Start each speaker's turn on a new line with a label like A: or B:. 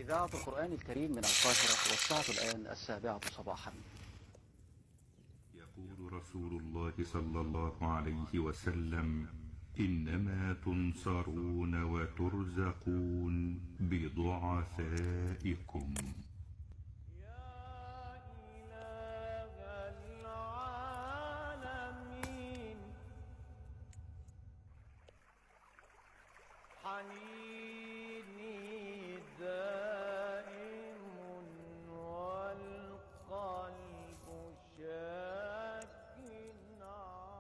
A: إذاعة القرآن الكريم من القاهرة، والساعة الآن 7:00 صباحا.
B: يقول رسول الله صلى الله عليه وسلم: إنما تنصرون وترزقون بضعفائكم.
C: يا إله العالمين، حنيني دائم والقلب شاك عليل.